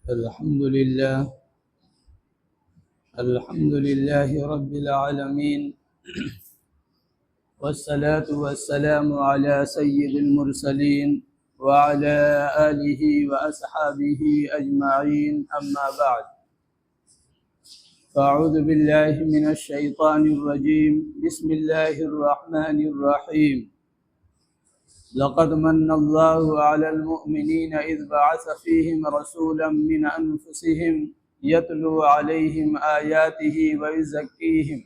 الحمد لله رب العالمين، والصلاة والسلام على سيد المرسلين وعلى آله وأصحابه أجمعين، أما بعد. فأعوذ بالله من الشيطان الرجيم، بسم الله الرحمن الرحيم. لقد من الله على المؤمنين إذ بعث فيهم رسولا من أنفسهم يتلو عليهم آياته ويزكيهم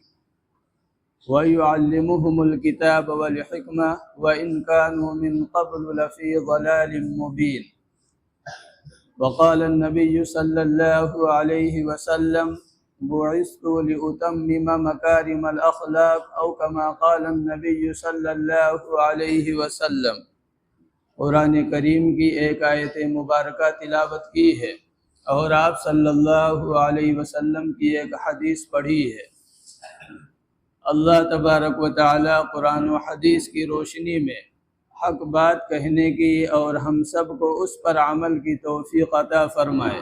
ويعلمهم الكتاب والحكمة وإن كانوا من قبل لفي ضلال مبين. وقال النبي صلى الله عليه وسلم: بعثت لأتمم مكارم الأخلاق، أو كما قال النبي صلی اللہ علیہ وسلم. قرآن کریم کی ایک آیت مبارکہ تلاوت کی ہے اور آپ صلی اللہ علیہ وسلم کی ایک حدیث پڑھی ہے. اللہ تبارک و تعالی قرآن و حدیث کی روشنی میں حق بات کہنے کی اور ہم سب کو اس پر عمل کی توفیق عطا فرمائے.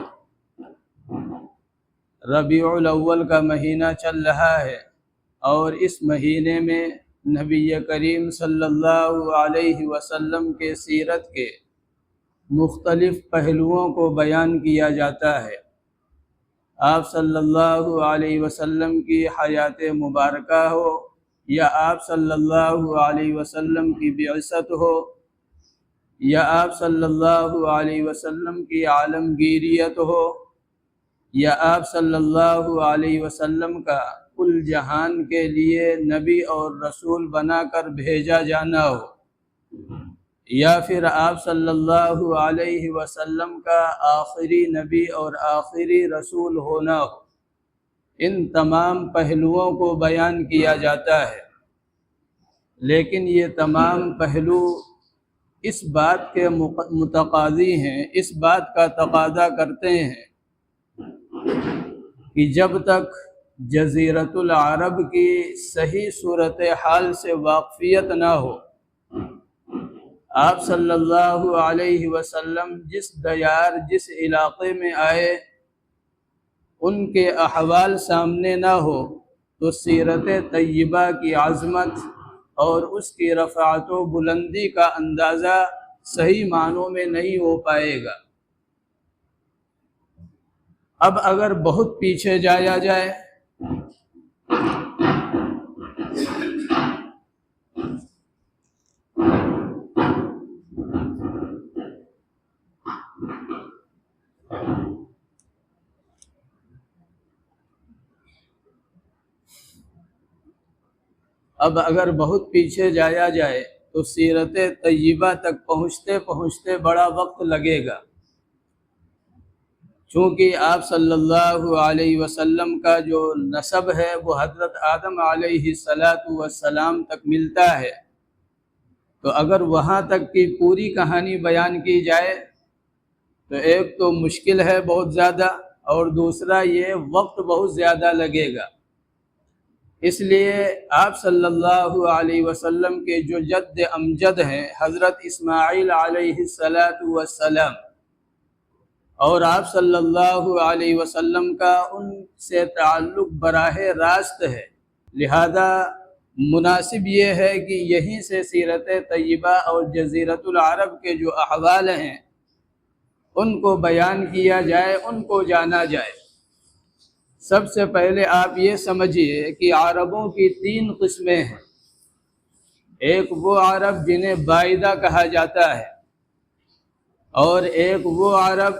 ربیع الاول کا مہینہ چل رہا ہے اور اس مہینے میں نبی کریم صلی اللہ علیہ وسلم کے سیرت کے مختلف پہلوؤں کو بیان کیا جاتا ہے. آپ صلی اللہ علیہ وسلم کی حیات مبارکہ ہو یا آپ صلی اللہ علیہ وسلم کی بعثت ہو یا آپ صلی اللہ علیہ وسلم کی عالمگیریت ہو یا آپ صلی اللہ علیہ وسلم کا کل جہان کے لیے نبی اور رسول بنا کر بھیجا جانا ہو یا پھر آپ صلی اللہ علیہ وسلم کا آخری نبی اور آخری رسول ہونا ہو، ان تمام پہلوؤں کو بیان کیا جاتا ہے. لیکن یہ تمام پہلو اس بات کے متقاضی ہیں، اس بات کا تقاضا کرتے ہیں کہ جب تک جزیرۃ العرب کی صحیح صورتحال سے واقفیت نہ ہو، آپ صلی اللہ علیہ وسلم جس دیار جس علاقے میں آئے ان کے احوال سامنے نہ ہو تو سیرت طیبہ کی عظمت اور اس کی رفعت و بلندی کا اندازہ صحیح معنوں میں نہیں ہو پائے گا. اب اگر بہت پیچھے جایا جائے تو سیرت طیبہ تک پہنچتے بڑا وقت لگے گا، چونکہ آپ صلی اللہ علیہ وسلم کا جو نسب ہے وہ حضرت آدم علیہ السلام تک ملتا ہے. تو اگر وہاں تک کی پوری کہانی بیان کی جائے تو ایک تو مشکل ہے بہت زیادہ، اور دوسرا یہ وقت بہت زیادہ لگے گا. اس لیے آپ صلی اللہ علیہ وسلم کے جو جد امجد ہیں حضرت اسماعیل علیہ السلام، اور آپ صلی اللہ علیہ وسلم کا ان سے تعلق براہ راست ہے، لہذا مناسب یہ ہے کہ یہیں سے سیرت طیبہ اور جزیرۃ العرب کے جو احوال ہیں ان کو بیان کیا جائے، ان کو جانا جائے. سب سے پہلے آپ یہ سمجھیے کہ عربوں کی 3 قسمیں ہیں. ایک وہ عرب جنہیں بائدہ کہا جاتا ہے، اور ایک وہ عرب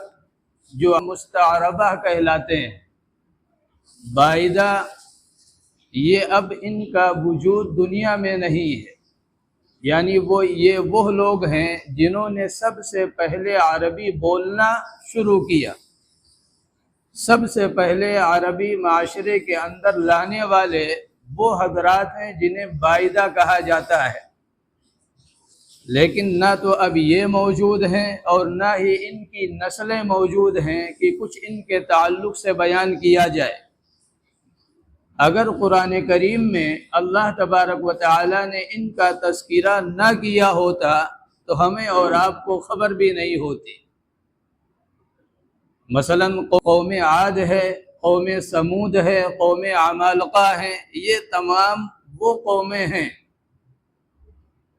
جو مستعربہ کہلاتے ہیں. بائدہ یہ اب ان کا وجود دنیا میں نہیں ہے، یعنی وہ لوگ ہیں جنہوں نے سب سے پہلے عربی بولنا شروع کیا، سب سے پہلے عربی معاشرے کے اندر لانے والے وہ حضرات ہیں جنہیں بائدہ کہا جاتا ہے. لیکن نہ تو اب یہ موجود ہیں اور نہ ہی ان کی نسلیں موجود ہیں کہ کچھ ان کے تعلق سے بیان کیا جائے. اگر قرآن کریم میں اللہ تبارک و تعالی نے ان کا تذکرہ نہ کیا ہوتا تو ہمیں اور آپ کو خبر بھی نہیں ہوتی. مثلاً قوم عاد ہے، قوم سمود ہے، قوم عمالقہ ہیں، یہ تمام وہ قومیں ہیں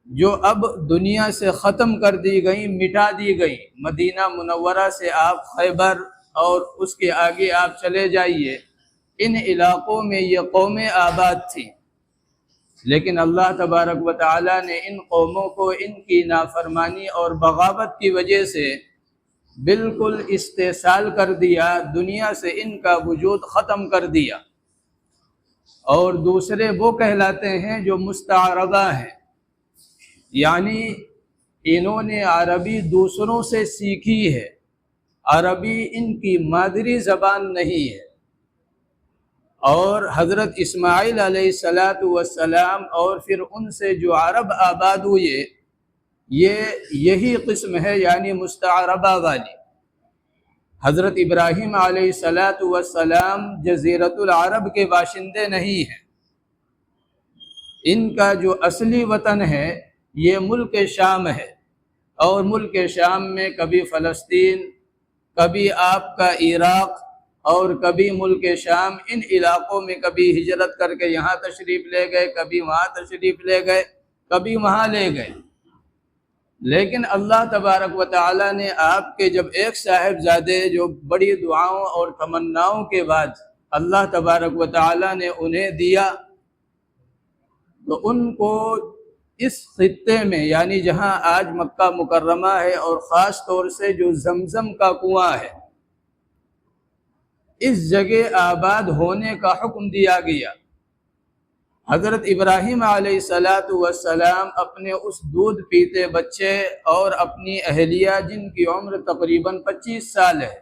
جو اب دنیا سے ختم کر دی گئیں، مٹا دی گئیں۔ مدینہ منورہ سے آپ خیبر اور اس کے آگے آپ چلے جائیے، ان علاقوں میں یہ قومیں آباد تھیں، لیکن اللہ تبارک و تعالیٰ نے ان قوموں کو ان کی نافرمانی اور بغاوت کی وجہ سے بالکل استحصال کر دیا، دنیا سے ان کا وجود ختم کر دیا۔ اور دوسرے وہ کہلاتے ہیں جو مستعربہ ہیں، یعنی انہوں نے عربی دوسروں سے سیکھی ہے، عربی ان کی مادری زبان نہیں ہے۔ اور حضرت اسماعیل علیہ السلام اور پھر ان سے جو عرب آباد ہوئے، یہی قسم ہے، یعنی مستعربہ والی۔ حضرت ابراہیم علیہ السلام جزیرۃ العرب کے باشندے نہیں ہیں، ان کا جو اصلی وطن ہے یہ ملک شام ہے، اور ملک شام میں کبھی فلسطین، کبھی آپ کا عراق، اور کبھی ملک شام، ان علاقوں میں کبھی ہجرت کر کے یہاں تشریف لے گئے، کبھی وہاں تشریف لے گئے، کبھی وہاں لے گئے۔ لیکن اللہ تبارک و تعالیٰ نے آپ کے جب ایک صاحبزادے جو بڑی دعاؤں اور تمناؤں کے بعد اللہ تبارک و تعالیٰ نے انہیں دیا، تو ان کو اس خطے میں، یعنی جہاں آج مکہ مکرمہ ہے اور خاص طور سے جو زمزم کا کنواں ہے، اس جگہ آباد ہونے کا حکم دیا گیا۔ حضرت ابراہیم علیہ السلام اپنے اس دودھ پیتے بچے اور اپنی اہلیہ جن کی عمر تقریباً 25 سال ہے،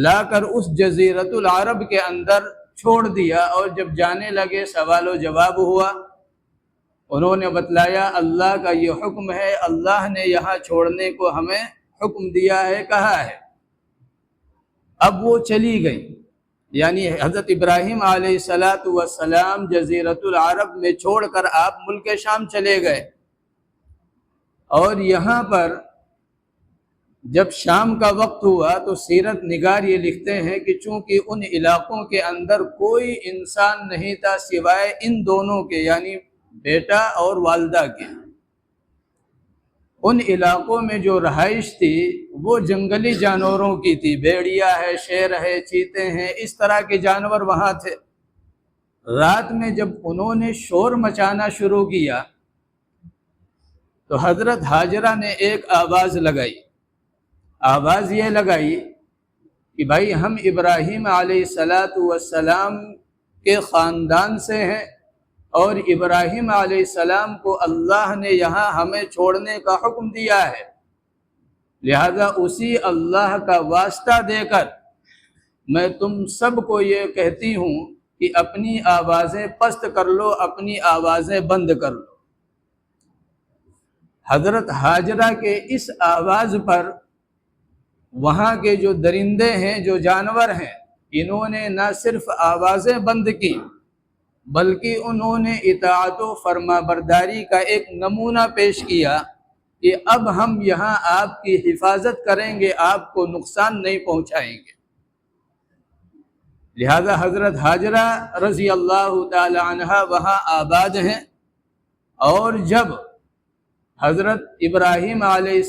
لا کر اس جزیرۃ العرب کے اندر چھوڑ دیا، اور جب جانے لگے سوال و جواب ہوا، انہوں نے بتلایا اللہ کا یہ حکم ہے، اللہ نے یہاں چھوڑنے کو ہمیں حکم دیا ہے، کہا ہے۔ اب وہ چلی گئی، یعنی حضرت ابراہیم علیہ السلام جزیرۃ العرب میں چھوڑ کر آپ ملک شام چلے گئے، اور یہاں پر جب شام کا وقت ہوا تو سیرت نگار یہ لکھتے ہیں کہ چونکہ ان علاقوں کے اندر کوئی انسان نہیں تھا سوائے ان دونوں کے، یعنی بیٹا اور والدہ کے، ان علاقوں میں جو رہائش تھی وہ جنگلی جانوروں کی تھی، بھیڑیا ہے، شیر ہے، چیتے ہیں، اس طرح کے جانور وہاں تھے۔ رات میں جب انہوں نے شور مچانا شروع کیا تو حضرت ہاجرہ نے ایک آواز لگائی، آواز یہ لگائی کہ بھائی ہم ابراہیم علیہ السلام کے خاندان سے ہیں، اور ابراہیم علیہ السلام کو اللہ نے یہاں ہمیں چھوڑنے کا حکم دیا ہے، لہذا اسی اللہ کا واسطہ دے کر میں تم سب کو یہ کہتی ہوں کہ اپنی آوازیں پست کر لو، اپنی آوازیں بند کر لو۔ حضرت ہاجرہ کے اس آواز پر وہاں کے جو درندے ہیں، جو جانور ہیں، انہوں نے نہ صرف آوازیں بند کی بلکہ انہوں نے اطاعت و فرما برداری کا ایک نمونہ پیش کیا کہ اب ہم یہاں آپ کی حفاظت کریں گے، آپ کو نقصان نہیں پہنچائیں گے۔ لہذا حضرت ہاجرہ رضی اللہ تعالی عنہ وہاں آباد ہیں، اور جب حضرت ابراہیم علیہ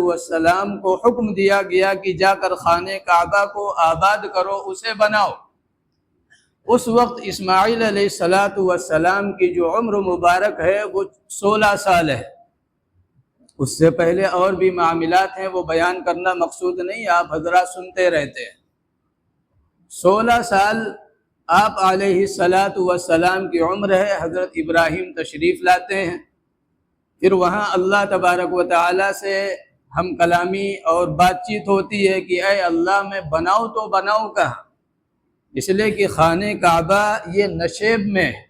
السلام کو حکم دیا گیا کہ جا کر خانہ کعبہ کو آباد کرو، اسے بناؤ، اس وقت اسماعیل علیہ السلام کی جو عمر مبارک ہے وہ 16 سال ہے۔ اس سے پہلے اور بھی معاملات ہیں، وہ بیان کرنا مقصود نہیں، آپ حضرات سنتے رہتے ہیں۔ 16 سال آپ علیہ السلام کی عمر ہے، حضرت ابراہیم تشریف لاتے ہیں، پھر وہاں اللہ تبارک و تعالیٰ سے ہم کلامی اور بات چیت ہوتی ہے کہ اے اللہ میں بناؤ تو بناؤ کہاں، اس لیے کہ خانہ کعبہ یہ نشیب میں ہے،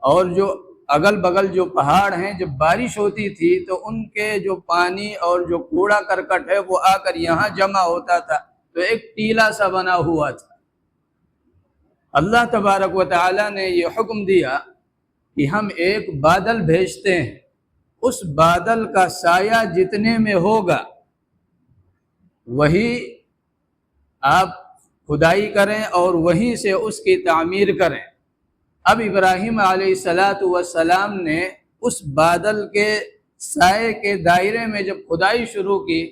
اور جو اگل بغل جو پہاڑ ہیں، جب بارش ہوتی تھی تو ان کے جو پانی اور جو کوڑا کرکٹ ہے وہ آ کر یہاں جمع ہوتا تھا، تو ایک ٹیلا سا بنا ہوا تھا۔ اللہ تبارک و تعالیٰ نے یہ حکم دیا کہ ہم ایک بادل بھیجتے ہیں، اس بادل کا سایہ جتنے میں ہوگا وہی آپ کھدائی کریں اور وہیں سے اس کی تعمیر کریں۔ اب ابراہیم علیہ السلام نے اس بادل کے سائے کے دائرے میں جب کھدائی شروع کی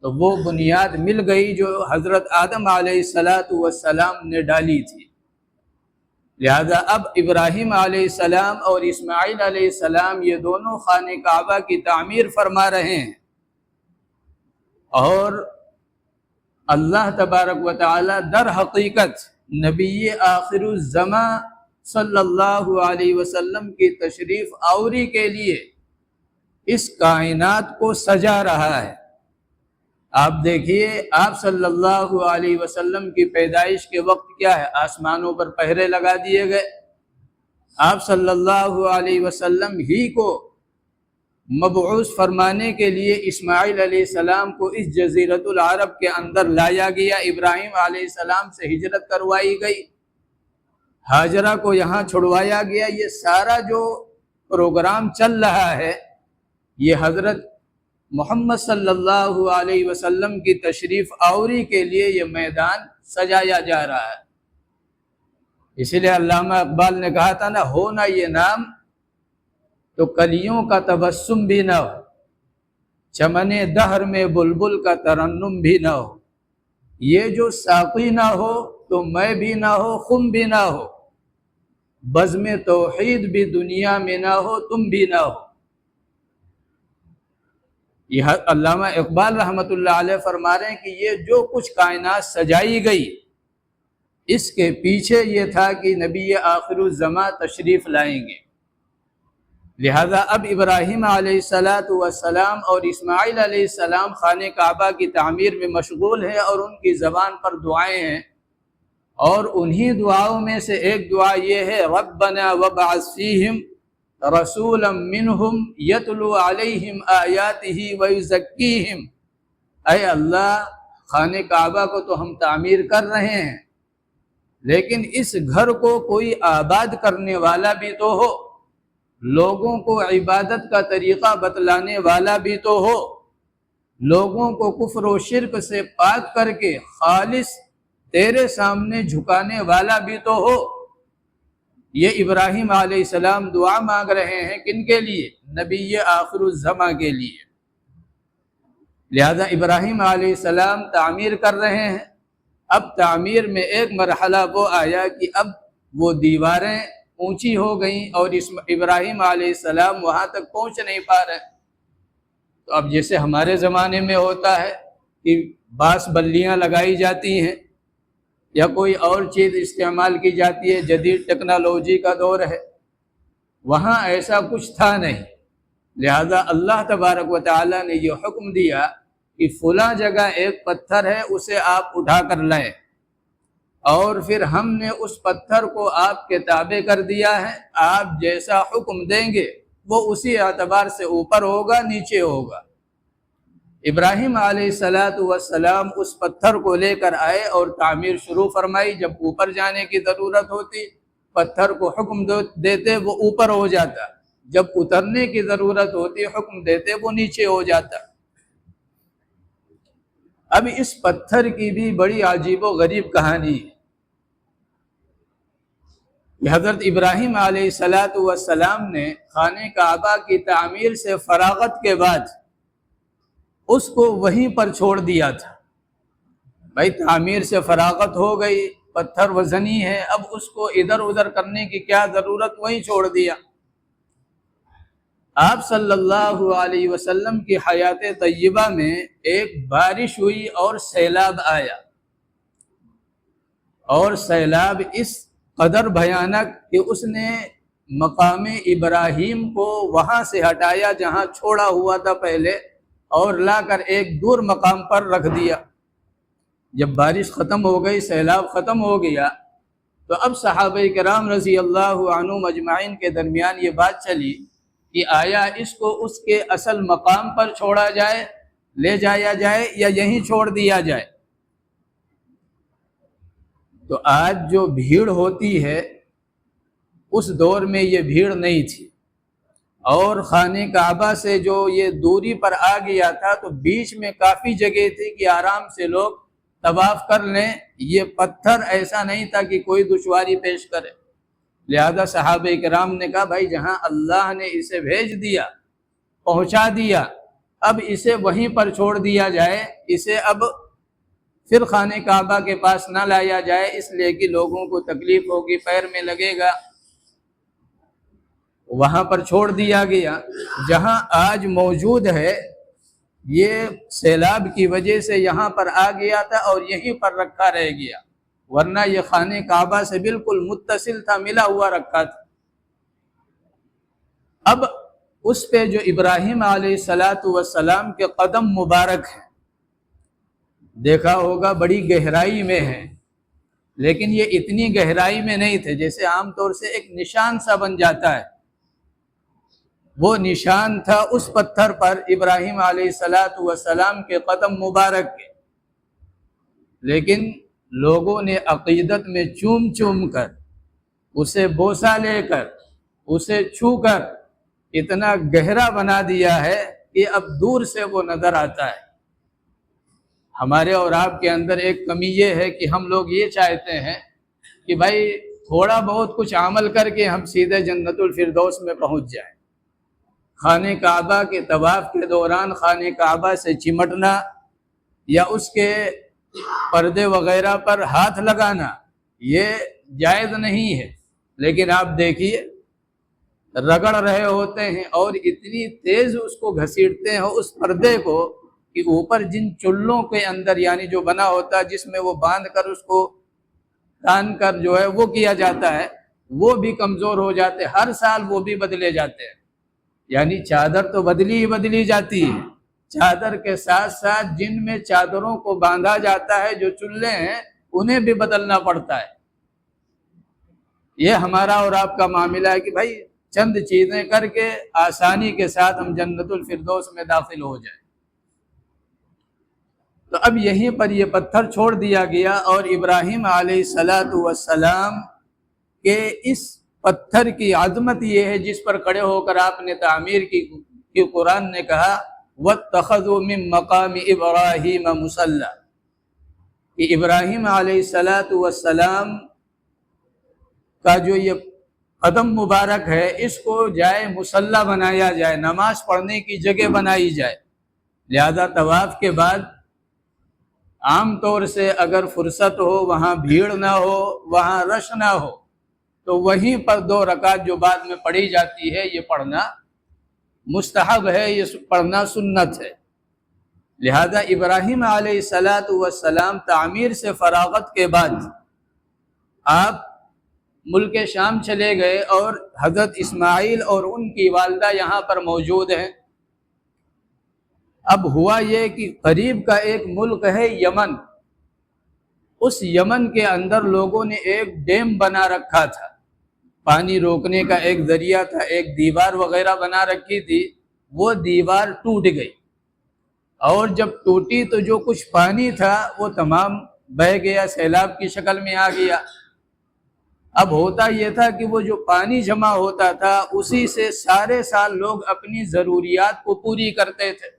تو وہ بنیاد مل گئی جو حضرت آدم علیہ السلام نے ڈالی تھی۔ لہذا اب ابراہیم علیہ السلام اور اسماعیل علیہ السلام یہ دونوں خانہ کعبہ کی تعمیر فرما رہے ہیں، اور اللہ تبارک و تعالی در حقیقت نبی آخر الزمان صلی اللہ علیہ وسلم کی تشریف آوری کے لیے اس کائنات کو سجا رہا ہے۔ آپ دیکھیے، آپ صلی اللہ علیہ وسلم کی پیدائش کے وقت کیا ہے؟ آسمانوں پر پہرے لگا دیے گئے۔ آپ صلی اللہ علیہ وسلم ہی کو مبعوث فرمانے کے لیے اسماعیل علیہ السلام کو اس جزیرۃ العرب کے اندر لایا گیا، ابراہیم علیہ السلام سے ہجرت کروائی گئی، ہاجرہ کو یہاں چھڑوایا گیا۔ یہ سارا جو پروگرام چل رہا ہے یہ حضرت محمد صلی اللہ علیہ وسلم کی تشریف آوری کے لیے یہ میدان سجایا جا رہا ہے۔ اسی لیے علامہ اقبال نے کہا تھا نا، ہو نا یہ نام تو کلیوں کا تبسم بھی نہ ہو، چمن دہر میں بلبل کا ترنم بھی نہ ہو، یہ جو ساقی نہ ہو تو میں بھی نہ ہو، خم بھی نہ ہو، بزم توحید بھی دنیا میں نہ ہو، تم بھی نہ ہو۔ یہ علامہ اقبال رحمۃ اللہ علیہ فرما رہے ہیں کہ یہ جو کچھ کائنات سجائی گئی اس کے پیچھے یہ تھا کہ نبی آخر الزمان تشریف لائیں گے۔ لہذا اب ابراہیم علیہ السلام اور اسماعیل علیہ السلام خانہ کعبہ کی تعمیر میں مشغول ہیں، اور ان کی زبان پر دعائیں ہیں، اور انہی دعاؤں میں سے ایک دعا یہ ہے، ربنا وابعث فیہم رسولا منہم یتلو علیہم آیاتہ ویزکیہم۔ اے اللہ، خانہ کعبہ کو تو ہم تعمیر کر رہے ہیں، لیکن اس گھر کو کوئی آباد کرنے والا بھی تو ہو، لوگوں کو عبادت کا طریقہ بتلانے والا بھی تو ہو، لوگوں کو کفر و شرک سے پاک کر کے خالص تیرے سامنے جھکانے والا بھی تو ہو۔ یہ ابراہیم علیہ السلام دعا مانگ رہے ہیں کن کے لیے؟ نبی آخر الزمان کے لیے۔ لہذا ابراہیم علیہ السلام تعمیر کر رہے ہیں۔ اب تعمیر میں ایک مرحلہ وہ آیا کہ اب وہ دیواریں اونچی ہو گئیں اور ابراہیم علیہ السلام وہاں تک پہنچ نہیں پا رہے۔ تو اب جیسے ہمارے زمانے میں ہوتا ہے کہ بانس بلیاں لگائی جاتی ہیں یا کوئی اور چیز استعمال کی جاتی ہے، جدید ٹیکنالوجی کا دور ہے، وہاں ایسا کچھ تھا نہیں۔ لہذا اللہ تبارک و تعالیٰ نے یہ حکم دیا کہ فلاں جگہ ایک پتھر ہے، اسے آپ اٹھا کر لائیں، اور پھر ہم نے اس پتھر کو آپ کے تابع کر دیا ہے، آپ جیسا حکم دیں گے وہ اسی اعتبار سے اوپر ہوگا نیچے ہوگا۔ ابراہیم علیہ السلام اس پتھر کو لے کر آئے اور تعمیر شروع فرمائی۔ جب اوپر جانے کی ضرورت ہوتی پتھر کو حکم دیتے وہ اوپر ہو جاتا، جب اترنے کی ضرورت ہوتی حکم دیتے وہ نیچے ہو جاتا۔ اب اس پتھر کی بھی بڑی عجیب و غریب کہانی ہے۔ حضرت ابراہیم علیہ السلام نے خانہ کعبہ کی تعمیر سے فراغت کے بعد اس کو وہیں پر چھوڑ دیا تھا۔ بھائی تعمیر سے فراغت ہو گئی، پتھر وزنی ہے، اب اس کو ادھر ادھر کرنے کی کیا ضرورت، وہیں چھوڑ دیا۔ آپ صلی اللہ علیہ وسلم کی حیات طیبہ میں ایک بارش ہوئی اور سیلاب آیا، اور سیلاب اس قدر بھیانک کہ اس نے مقام ابراہیم کو وہاں سے ہٹایا جہاں چھوڑا ہوا تھا پہلے، اور لا کر ایک دور مقام پر رکھ دیا۔ جب بارش ختم ہو گئی، سیلاب ختم ہو گیا، تو اب صحابہ کرام رضی اللہ عنہم اجمعین کے درمیان یہ بات چلی کہ آیا اس کو اس کے اصل مقام پر چھوڑا جائے، لے جایا جائے، یا یہیں چھوڑ دیا جائے۔ تو آج جو بھیڑ ہوتی ہے اس دور میں یہ بھیڑ نہیں تھی، اور خانہ کعبہ سے جو یہ دوری پر آ گیا تھا تو بیچ میں کافی جگہ تھی کہ آرام سے لوگ طواف کر لیں۔ یہ پتھر ایسا نہیں تھا کہ کوئی دشواری پیش کرے، لہذا صحابہ کرام نے کہا بھائی جہاں اللہ نے اسے بھیج دیا، پہنچا دیا، اب اسے وہیں پر چھوڑ دیا جائے، اسے اب پھر خانہ کعبہ کے پاس نہ لایا جائے، اس لیے کہ لوگوں کو تکلیف ہوگی، پیر میں لگے گا۔ وہاں پر چھوڑ دیا گیا جہاں آج موجود ہے۔ یہ سیلاب کی وجہ سے یہاں پر آ گیا تھا اور یہیں پر رکھا رہ گیا، ورنہ یہ خانہ کعبہ سے بالکل متصل تھا، ملا ہوا رکھا تھا۔ اب اس پہ جو ابراہیم علیہ السلام کے قدم مبارک ہیں، دیکھا ہوگا بڑی گہرائی میں ہے، لیکن یہ اتنی گہرائی میں نہیں تھے، جیسے عام طور سے ایک نشان سا بن جاتا ہے، وہ نشان تھا اس پتھر پر ابراہیم علیہ السلام کے قدم مبارک کے۔ لیکن لوگوں نے عقیدت میں چوم چوم کر، اسے بوسہ لے کر، اسے چھو کر اتنا گہرا بنا دیا ہے کہ اب دور سے وہ نظر آتا ہے۔ ہمارے اور آپ کے اندر ایک کمی یہ ہے کہ ہم لوگ یہ چاہتے ہیں کہ بھائی تھوڑا بہت کچھ عمل کر کے ہم سیدھے جنت الفردوس میں پہنچ جائیں۔ خانہ کعبہ کے طواف کے دوران خانہ کعبہ سے چمٹنا یا اس کے پردے وغیرہ پر ہاتھ لگانا یہ جائز نہیں ہے، لیکن آپ دیکھیے رگڑ رہے ہوتے ہیں اور اتنی تیز اس کو گھسیٹتے ہیں اس پردے کو کہ اوپر جن چلوں کے اندر یعنی جو بنا ہوتا ہے جس میں وہ باندھ کر اس کو تان کر جو ہے وہ کیا جاتا ہے، وہ بھی کمزور ہو جاتے ہیں، ہر سال وہ بھی بدلے جاتے ہیں۔ یعنی چادر تو بدلی ہی بدلی جاتی ہے، چادر کے ساتھ ساتھ جن میں چادروں کو باندھا جاتا ہے جو چلے ہیں انہیں بھی بدلنا پڑتا ہے۔ یہ ہمارا اور آپ کا معاملہ ہے کہ بھائی چند چیزیں کر کے آسانی کے ساتھ ہم جنت الفردوس میں داخل ہو جائیں۔ تو اب یہیں پر یہ پتھر چھوڑ دیا گیا اور ابراہیم علیہ السلام کے اس پتھر کی عظمت یہ ہے جس پر کھڑے ہو کر آپ نے تعمیر کی کہ قرآن نے کہا وَاتَّخَذُوا مِن مَّقَامِ إِبْرَاهِيمَ مُصَلًّى، کہ ابراہیم علیہ السلام کا جو یہ قدم مبارک ہے اس کو جائے مصلی بنایا جائے، نماز پڑھنے کی جگہ بنائی جائے۔ لہذا طواف کے بعد عام طور سے اگر فرصت ہو، وہاں بھیڑ نہ ہو، وہاں رش نہ ہو، تو وہیں پر 2 رکعت جو بعد میں پڑھی جاتی ہے یہ پڑھنا مستحب ہے، یہ پڑھنا سنت ہے۔ لہذا ابراہیم علیہ السلام تعمیر سے فراغت کے بعد آپ ملک شام چلے گئے اور حضرت اسماعیل اور ان کی والدہ یہاں پر موجود ہیں۔ اب ہوا یہ کہ قریب کا ایک ملک ہے یمن، اس یمن کے اندر لوگوں نے ایک ڈیم بنا رکھا تھا، پانی روکنے کا ایک ذریعہ تھا، ایک دیوار وغیرہ بنا رکھی تھی، وہ دیوار ٹوٹ گئی اور جب ٹوٹی تو جو کچھ پانی تھا وہ تمام بہہ گیا، سیلاب کی شکل میں آ گیا۔ اب ہوتا یہ تھا کہ وہ جو پانی جمع ہوتا تھا اسی سے سارے سال لوگ اپنی ضروریات کو پوری کرتے تھے۔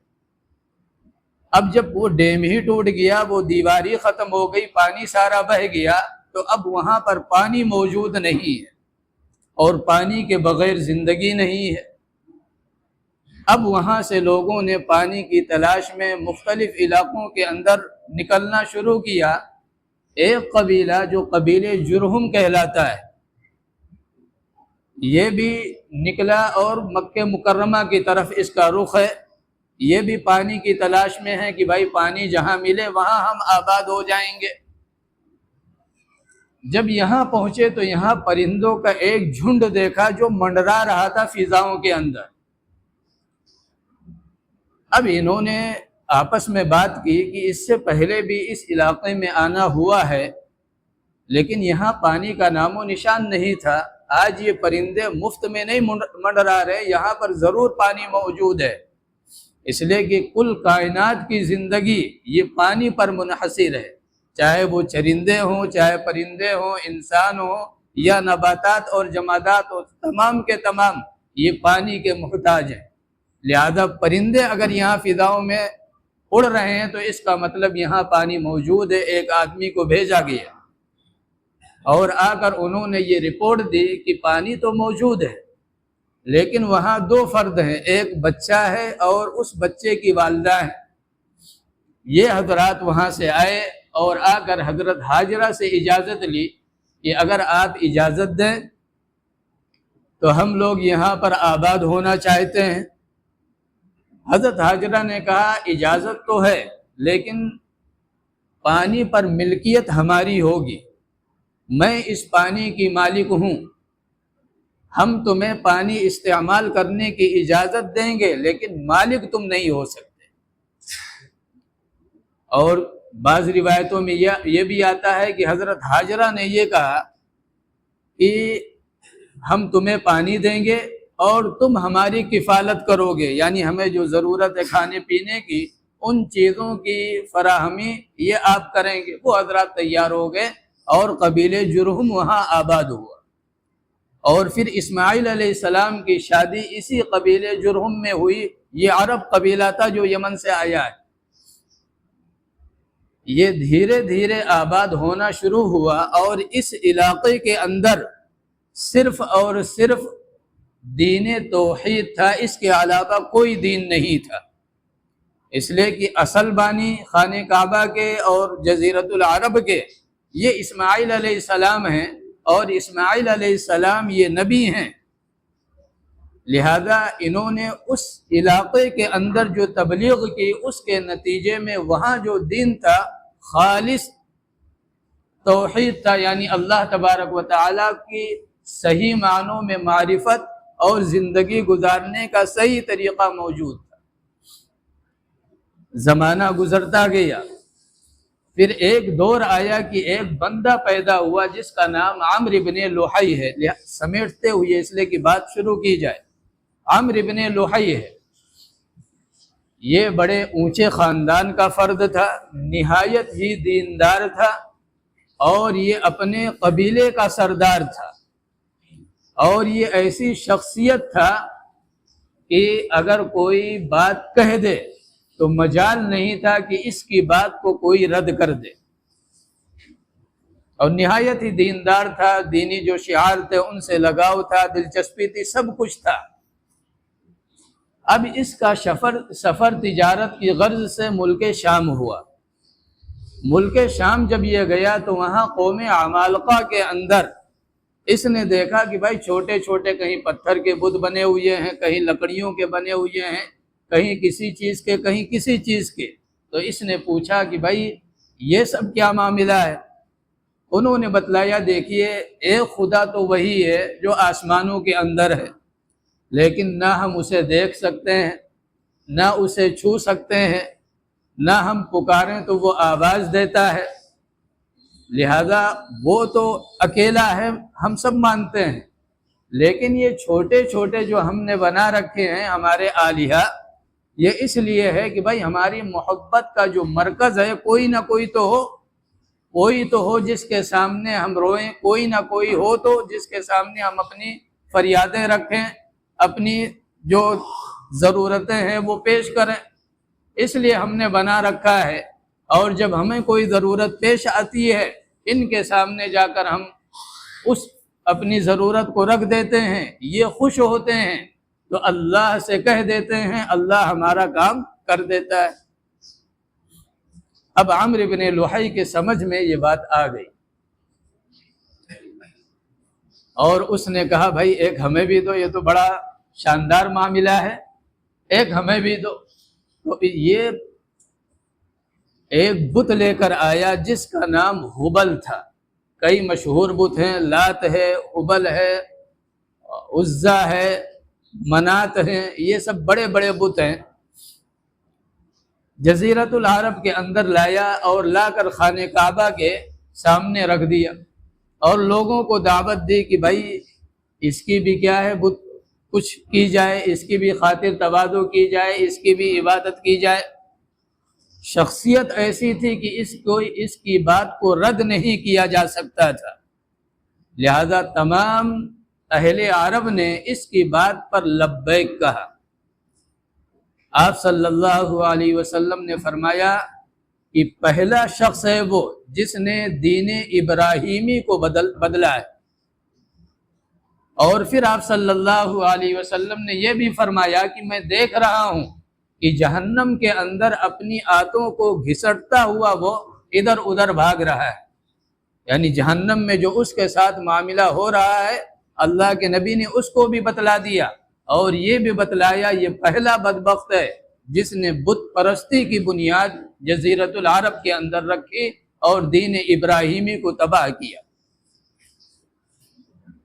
اب جب وہ ڈیم ہی ٹوٹ گیا، وہ دیوار ہی ختم ہو گئی، پانی سارا بہہ گیا، تو اب وہاں پر پانی موجود نہیں ہے اور پانی کے بغیر زندگی نہیں ہے۔ اب وہاں سے لوگوں نے پانی کی تلاش میں مختلف علاقوں کے اندر نکلنا شروع کیا۔ ایک قبیلہ جو قبیلہ جرہم کہلاتا ہے یہ بھی نکلا اور مکہ مکرمہ کی طرف اس کا رخ ہے، یہ بھی پانی کی تلاش میں ہے کہ بھائی پانی جہاں ملے وہاں ہم آباد ہو جائیں گے۔ جب یہاں پہنچے تو یہاں پرندوں کا ایک جھنڈ دیکھا جو منڈرا رہا تھا فضاؤں کے اندر۔ اب انہوں نے آپس میں بات کی کہ اس سے پہلے بھی اس علاقے میں آنا ہوا ہے لیکن یہاں پانی کا نام و نشان نہیں تھا، آج یہ پرندے مفت میں نہیں منڈرا رہے، یہاں پر ضرور پانی موجود ہے، اس لیے کہ کل کائنات کی زندگی یہ پانی پر منحصر ہے، چاہے وہ چرندے ہوں، چاہے پرندے ہوں، انسان ہوں یا نباتات اور جمادات ہوں، تمام کے تمام یہ پانی کے محتاج ہیں۔ لہذا پرندے اگر یہاں فضاؤں میں اڑ رہے ہیں تو اس کا مطلب یہاں پانی موجود ہے، ایک آدمی کو بھیجا گیا اور آ کر انہوں نے یہ رپورٹ دی کہ پانی تو موجود ہے لیکن وہاں دو فرد ہیں، ایک بچہ ہے اور اس بچے کی والدہ ہے۔ یہ حضرات وہاں سے آئے اور آ کر حضرت ہاجرہ سے اجازت لی کہ اگر آپ اجازت دیں تو ہم لوگ یہاں پر آباد ہونا چاہتے ہیں۔ حضرت ہاجرہ نے کہا اجازت تو ہے لیکن پانی پر ملکیت ہماری ہوگی، میں اس پانی کی مالک ہوں، ہم تمہیں پانی استعمال کرنے کی اجازت دیں گے لیکن مالک تم نہیں ہو سکتے۔ اور بعض روایتوں میں یہ بھی آتا ہے کہ حضرت ہاجرہ نے یہ کہا کہ ہم تمہیں پانی دیں گے اور تم ہماری کفالت کرو گے، یعنی ہمیں جو ضرورت ہے کھانے پینے کی ان چیزوں کی فراہمی یہ آپ کریں گے۔ وہ حضرات تیار ہو گئے اور قبیلے جرہم وہاں آباد ہوا، اور پھر اسماعیل علیہ السلام کی شادی اسی قبیلے جرہم میں ہوئی۔ یہ عرب قبیلہ تھا جو یمن سے آیا ہے۔ یہ دھیرے دھیرے آباد ہونا شروع ہوا اور اس علاقے کے اندر صرف اور صرف دین توحید تھا، اس کے علاوہ کوئی دین نہیں تھا، اس لیے کہ اصل بانی خانہ کعبہ کے اور جزیرۃ العرب کے یہ اسماعیل علیہ السلام ہیں، اور اسماعیل علیہ السلام یہ نبی ہیں، لہذا انہوں نے اس علاقے کے اندر جو تبلیغ کی اس کے نتیجے میں وہاں جو دین تھا خالص توحید تھا، یعنی اللہ تبارک و تعالیٰ کی صحیح معنوں میں معرفت اور زندگی گزارنے کا صحیح طریقہ موجود تھا۔ زمانہ گزرتا گیا، پھر ایک دور آیا کہ ایک بندہ پیدا ہوا جس کا نام عمرو بن لحی ہے، سمیٹتے ہوئے اس لیے کہ بات شروع کی جائے۔ عمرو بن لحی ہے، یہ بڑے اونچے خاندان کا فرد تھا، نہایت ہی دیندار تھا، اور یہ اپنے قبیلے کا سردار تھا، اور یہ ایسی شخصیت تھا کہ اگر کوئی بات کہہ دے تو مجال نہیں تھا کہ اس کی بات کو کوئی رد کر دے، اور نہایت ہی دیندار تھا، دینی جو شعار تھے ان سے لگاؤ تھا، دلچسپی تھی، سب کچھ تھا۔ اب اس کا سفر تجارت کی غرض سے ملک شام ہوا۔ ملک شام جب یہ گیا تو وہاں قوم عمالقہ کے اندر اس نے دیکھا کہ بھائی چھوٹے چھوٹے کہیں پتھر کے بت بنے ہوئے ہیں، کہیں لکڑیوں کے بنے ہوئے ہیں، کہیں کسی چیز کے، کہیں کسی چیز کے۔ تو اس نے پوچھا کہ بھائی یہ سب کیا معاملہ ہے؟ انہوں نے بتلایا دیکھیے ایک خدا تو وہی ہے جو آسمانوں کے اندر ہے، لیکن نہ ہم اسے دیکھ سکتے ہیں، نہ اسے چھو سکتے ہیں، نہ ہم پکاریں تو وہ آواز دیتا ہے، لہذا وہ تو اکیلا ہے، ہم سب مانتے ہیں، لیکن یہ چھوٹے چھوٹے جو ہم نے بنا رکھے ہیں ہمارے آلیہ، یہ اس لیے ہے کہ بھائی ہماری محبت کا جو مرکز ہے کوئی نہ کوئی تو ہو، کوئی تو ہو جس کے سامنے ہم روئیں، کوئی نہ کوئی ہو تو جس کے سامنے ہم اپنی فریادیں رکھیں، اپنی جو ضرورتیں ہیں وہ پیش کریں، اس لیے ہم نے بنا رکھا ہے۔ اور جب ہمیں کوئی ضرورت پیش آتی ہے ان کے سامنے جا کر ہم اس اپنی ضرورت کو رکھ دیتے ہیں، یہ خوش ہوتے ہیں تو اللہ سے کہہ دیتے ہیں، اللہ ہمارا کام کر دیتا ہے۔ اب عمرو بن لحی کے سمجھ میں یہ بات آ گئی، اور اس نے کہا بھائی ایک ہمیں بھی دو، یہ تو بڑا شاندار معاملہ ہے، ایک ہمیں بھی دو۔ تو یہ ایک بت لے کر آیا جس کا نام ہبل تھا، کئی مشہور بت ہیں، لات ہے، ہبل ہے، عزا ہے، منات ہیں، یہ سب بڑے بڑے بت ہیں۔ جزیرۃ العرب کے اندر لایا اور لا کر خانہ کعبہ کے سامنے رکھ دیا، اور لوگوں کو دعوت دی کہ بھائی اس کی بھی کیا ہے بت کچھ کی جائے، اس کی بھی خاطر تواضع کی جائے، اس کی بھی عبادت کی جائے۔ شخصیت ایسی تھی کہ اس کی بات کو رد نہیں کیا جا سکتا تھا، لہذا تمام اہل عرب نے اس کی بات پر لبیک کہا۔ آپ صلی اللہ علیہ وسلم نے فرمایا کہ پہلا شخص ہے وہ جس نے دین ابراہیمی کو بدلا ہے۔ اور پھر آپ صلی اللہ علیہ وسلم نے یہ بھی فرمایا کہ میں دیکھ رہا ہوں کہ جہنم کے اندر اپنی آتوں کو گھسٹتا ہوا وہ ادھر ادھر بھاگ رہا ہے، یعنی جہنم میں جو اس کے ساتھ معاملہ ہو رہا ہے اللہ کے نبی نے اس کو بھی بتلا دیا، اور یہ بھی بتلایا یہ پہلا بدبخت ہے جس نے بت پرستی کی بنیاد جزیرۃ العرب کے اندر رکھی اور دین ابراہیمی کو تباہ کیا۔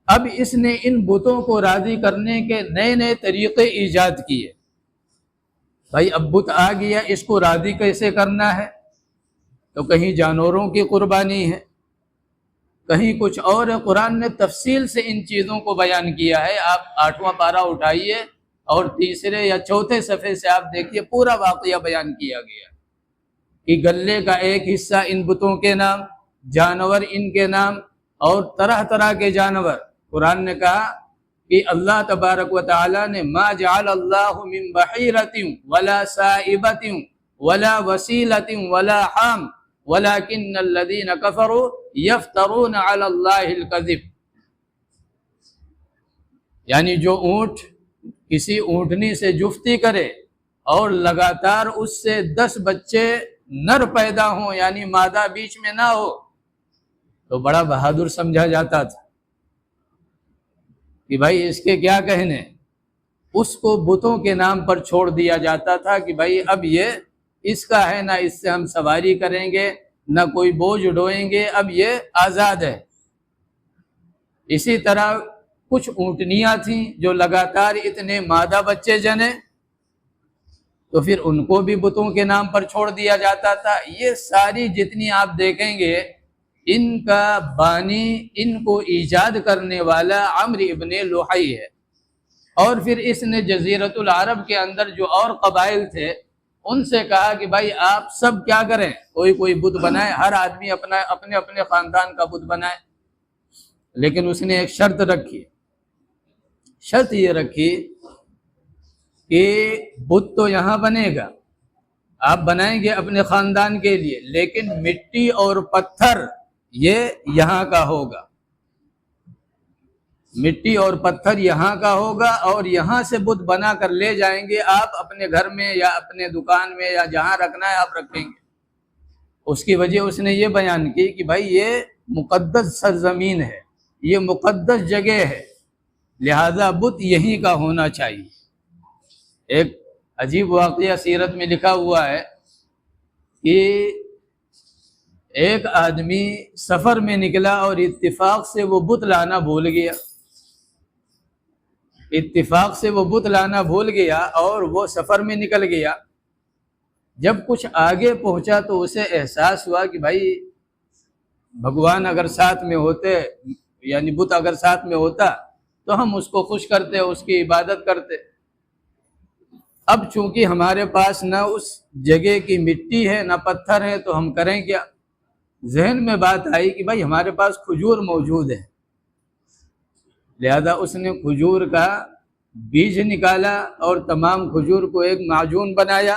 اب اس نے ان بتوں کو راضی کرنے کے نئے نئے طریقے ایجاد کیے۔ بھائی اب بت آ گیا، اس کو راضی کیسے کرنا ہے؟ تو کہیں جانوروں کی قربانی ہے، کہیں کچھ اور ہے۔ قرآن نے تفصیل سے ان چیزوں کو بیان کیا ہے۔ آپ 8واں پارہ اٹھائیے اور تیسرے یا چوتھے صفحے سے آپ دیکھیے، پورا واقعہ بیان کیا گیا کہ گلے کا ایک حصہ ان بتوں کے نام، جانور ان کے نام، اور طرح طرح کے جانور۔ قرآن نے کہا کہ اللہ تبارک و تعالی نے ما جعل اللہ من بحیرۃ ولا سائبۃ ولا وسیلۃ ولا حام ولکن الذین کفروا یفترون علی اللہ الکذب، یعنی جو اونٹ کسی اونٹنی سے جفتی کرے اور لگاتار اس سے 10 بچے نر پیدا ہوں، یعنی مادہ بیچ میں نہ ہو، تو بڑا بہادر سمجھا جاتا تھا کہ بھائی اس کے کیا کہنے۔ اس کو بتوں کے نام پر چھوڑ دیا جاتا تھا کہ بھائی اب یہ اس کا ہے، نہ اس سے ہم سواری کریں گے نہ کوئی بوجھ ڈھوئیں گے، اب یہ آزاد ہے۔ اسی طرح کچھ اونٹنیاں تھیں جو لگاتار اتنے مادہ بچے جنے، تو پھر ان کو بھی بتوں کے نام پر چھوڑ دیا جاتا تھا۔ یہ ساری جتنی آپ دیکھیں گے ان کا بانی، ان کو ایجاد کرنے والا عمرو ابن لحی ہے۔ اور پھر اس نے جزیرۃ العرب کے اندر جو اور قبائل تھے ان سے کہا کہ بھائی آپ سب کیا کریں، کوئی بت بنائے، ہر آدمی اپنے اپنے خاندان کا بت بنائے۔ لیکن اس نے ایک شرط رکھی، شرط یہ رکھی کہ بت تو یہاں بنے گا، آپ بنائیں گے اپنے خاندان کے لیے، لیکن مٹی اور پتھر یہ یہاں کا ہوگا، مٹی اور پتھر یہاں کا ہوگا، اور یہاں سے بت بنا کر لے جائیں گے آپ اپنے گھر میں یا اپنے دکان میں یا جہاں رکھنا ہے آپ رکھیں گے۔ اس کی وجہ اس نے یہ بیان کی کہ بھائی یہ مقدس سرزمین ہے، یہ مقدس جگہ ہے، لہذا بت یہیں کا ہونا چاہیے۔ ایک عجیب واقعہ سیرت میں لکھا ہوا ہے کہ ایک آدمی سفر میں نکلا اور اتفاق سے وہ بت لانا بھول گیا، اتفاق سے وہ بت لانا بھول گیا اور وہ سفر میں نکل گیا۔ جب کچھ آگے پہنچا تو اسے احساس ہوا کہ بھائی بھگوان اگر ساتھ میں ہوتے، یعنی بت اگر ساتھ میں ہوتا تو ہم اس کو خوش کرتے، اس کی عبادت کرتے۔ اب چونکہ ہمارے پاس نہ اس جگہ کی مٹی ہے نہ پتھر ہے تو ہم کریں کیا؟ ذہن میں بات آئی کہ بھائی ہمارے پاس کھجور موجود ہے، لہذا اس نے کھجور کا بیج نکالا اور تمام کھجور کو ایک معجون بنایا،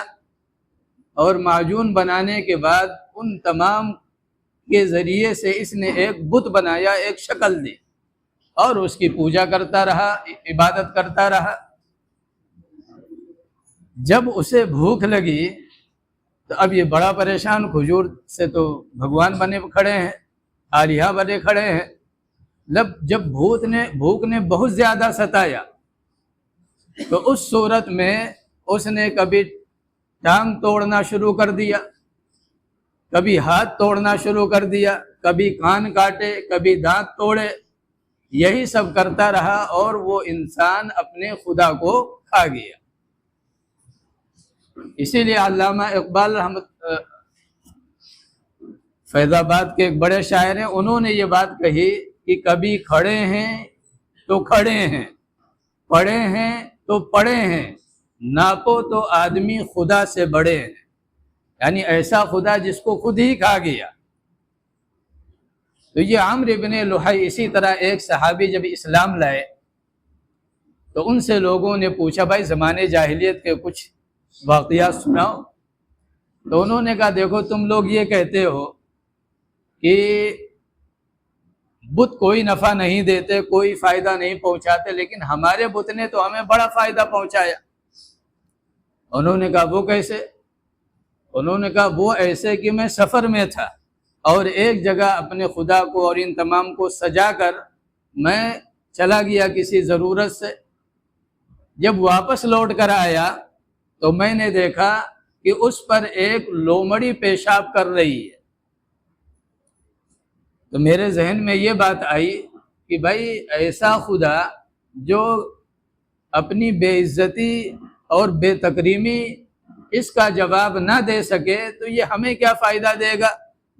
اور معجون بنانے کے بعد ان تمام کے ذریعے سے اس نے ایک بت بنایا، ایک شکل دی، اور اس کی پوجا کرتا رہا، عبادت کرتا رہا۔ جب اسے بھوک لگی تو اب یہ بڑا پریشان، کھجور سے تو بھگوان بنے کھڑے ہیں، آلیہ بنے کھڑے ہیں۔ جب بھوک نے بہت زیادہ ستایا تو اس صورت میں اس نے کبھی ٹانگ توڑنا شروع کر دیا، کبھی ہاتھ توڑنا شروع کر دیا، کبھی کان کاٹے، کبھی دانت توڑے، یہی سب کرتا رہا، اور وہ انسان اپنے خدا کو کھا گیا۔ اسی لیے علامہ اقبال فیض آباد کے ایک بڑے شاعر ہیں، انہوں نے یہ بات کہی کہ کبھی کھڑے ہیں تو کھڑے ہیں، پڑے ہیں تو پڑے ہیں، ناپو تو آدمی خدا سے بڑے ہیں، یعنی ایسا خدا جس کو خود ہی کھا گیا۔ تو یہ عمرو ابن لحی، اسی طرح ایک صحابی جب اسلام لائے تو ان سے لوگوں نے پوچھا بھائی زمانے جاہلیت کے کچھ واقعات سناؤ۔ تو انہوں نے کہا دیکھو تم لوگ یہ کہتے ہو کہ بت کوئی نفع نہیں دیتے، کوئی فائدہ نہیں پہنچاتے، لیکن ہمارے بت نے تو ہمیں بڑا فائدہ پہنچایا۔ انہوں نے کہا وہ کیسے؟ انہوں نے کہا وہ ایسے کہ میں سفر میں تھا اور ایک جگہ اپنے خدا کو اور ان تمام کو سجا کر میں چلا گیا کسی ضرورت سے، جب واپس لوٹ کر آیا تو میں نے دیکھا کہ اس پر ایک لومڑی پیشاب کر رہی ہے۔ تو میرے ذہن میں یہ بات آئی کہ بھائی ایسا خدا جو اپنی بے عزتی اور بے تکریمی اس کا جواب نہ دے سکے تو یہ ہمیں کیا فائدہ دے گا؟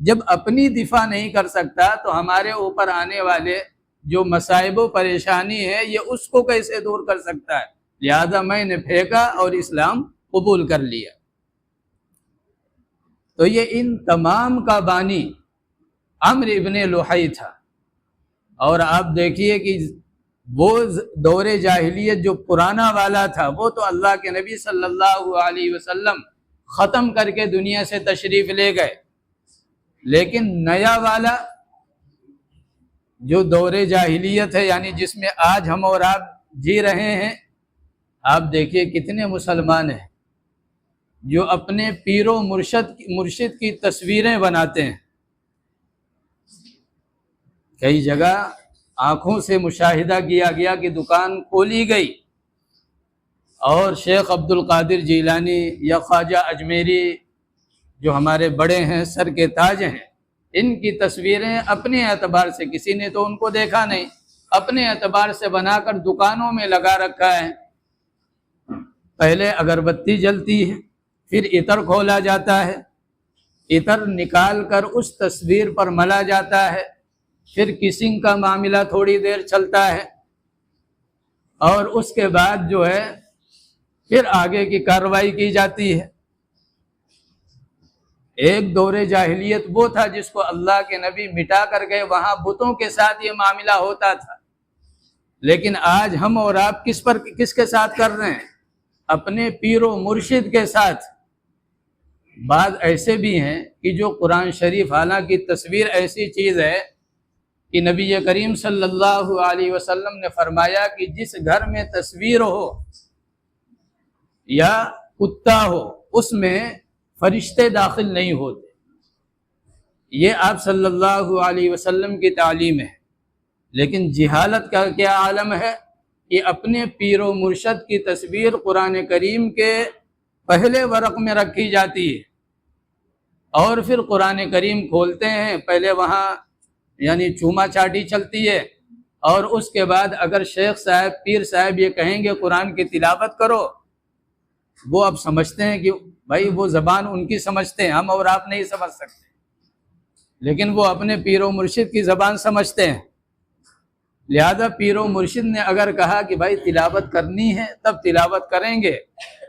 جب اپنی دفاع نہیں کر سکتا تو ہمارے اوپر آنے والے جو مصائب و پریشانی ہے یہ اس کو کیسے دور کر سکتا ہے؟ لہذا میں نے پھینکا اور اسلام قبول کر لیا۔ تو یہ ان تمام کا بانی عمرو ابن لحی تھا۔ اور آپ دیکھیے کہ وہ دور جاہلیت جو پرانا والا تھا وہ تو اللہ کے نبی صلی اللہ علیہ وسلم ختم کر کے دنیا سے تشریف لے گئے، لیکن نیا والا جو دور جاہلیت ہے، یعنی جس میں آج ہم اور آپ جی رہے ہیں، آپ دیکھیے کتنے مسلمان ہیں جو اپنے پیر و مرشد کی تصویریں بناتے ہیں۔ کئی جگہ آنکھوں سے مشاہدہ کیا گیا کہ دکان کھولی گئی اور شیخ عبد القادر جیلانی یا خواجہ اجمیری جو ہمارے بڑے ہیں، سر کے تاج ہیں، ان کی تصویریں اپنے اعتبار سے، کسی نے تو ان کو دیکھا نہیں، اپنے اعتبار سے بنا کر دکانوں میں لگا رکھا ہے۔ پہلے اگربتی جلتی ہے، پھر عطر کھولا جاتا ہے، عطر نکال کر اس تصویر پر ملا جاتا ہے، پھر کسنگ کا معاملہ تھوڑی دیر چلتا ہے، اور اس کے بعد جو ہے پھر آگے کی کارروائی کی جاتی ہے۔ ایک دور جاہلیت وہ تھا جس کو اللہ کے نبی مٹا کر گئے، وہاں بتوں کے ساتھ یہ معاملہ ہوتا تھا، لیکن آج ہم اور آپ کس کے ساتھ کر رہے ہیں؟ اپنے پیر و مرشد کے ساتھ۔ بعض ایسے بھی ہیں کہ جو قرآن شریف، حالانکہ تصویر ایسی چیز ہے کہ نبی کریم صلی اللہ علیہ وسلم نے فرمایا کہ جس گھر میں تصویر ہو یا کتا ہو اس میں فرشتے داخل نہیں ہوتے۔ یہ آپ صلی اللہ علیہ وسلم کی تعلیم ہے، لیکن جہالت کا کیا عالم ہے کہ اپنے پیر و مرشد کی تصویر قرآن کریم کے پہلے ورق میں رکھی جاتی ہے، اور پھر قرآن کریم کھولتے ہیں، پہلے وہاں یعنی چوما چاٹی چلتی ہے، اور اس کے بعد اگر شیخ صاحب، پیر صاحب یہ کہیں گے قرآن کی تلاوت کرو، وہ اب سمجھتے ہیں کہ بھائی وہ زبان ان کی سمجھتے ہیں، ہم اور آپ نہیں سمجھ سکتے، لیکن وہ اپنے پیر و مرشد کی زبان سمجھتے ہیں۔ لہذا پیر و مرشد نے اگر کہا کہ بھائی تلاوت کرنی ہے تب تلاوت کریں گے،